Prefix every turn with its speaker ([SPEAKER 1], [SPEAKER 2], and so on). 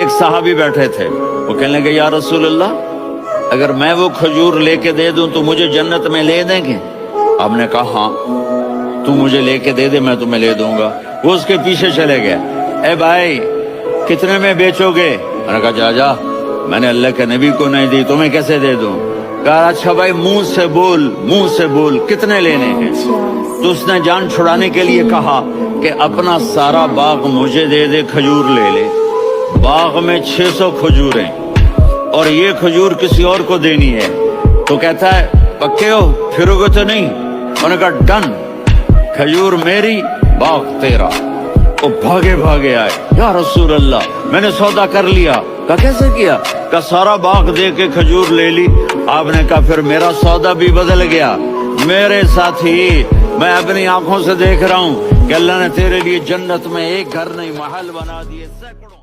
[SPEAKER 1] एक सहाबी बैठे थे, वो कहने लगे या रसूल अल्लाह, अगर मैं वो खजूर लेके दे दूं तो मुझे जन्नत में ले देंगे? आपने कहा हाँ, तू मुझे लेके दे दे, मैं तुम्हें ले दूंगा। वो उसके पीछे चले गए। ए भाई, कितने में बेचोगे? मैंने कहा जा जा, मैंने अल्लाह के नबी को नहीं दी, तुम्हें कैसे दे दूं? कहा अच्छा भाई, मुंह से बोल, कितने लेने हैं? तो उसने जान छुड़ाने के लिए कहा कि अपना सारा बाग मुझे दे दे, खजूर ले ले। बाग में 600 खजूर हैं और ये खजूर किसी और को देनी है। तो कहता है पक्के हो, फिरोगे तो नहीं? उन्होंने कहा डन, खजूर मेरी, बाग तेरा। वो भागे भागे आए, या रसूल अल्लाह, मैंने सौदा कर लिया। कहा कैसे किया? का सारा बाग दे के खजूर ले ली। आपने कहा फिर मेरा सौदा भी बदल गया। मेरे साथी, मैं अपनी आंखों से देख रहा हूँ कि अल्लाह ने तेरे लिए जन्नत में एक घर नहीं महल बना दिए, सैकड़ों।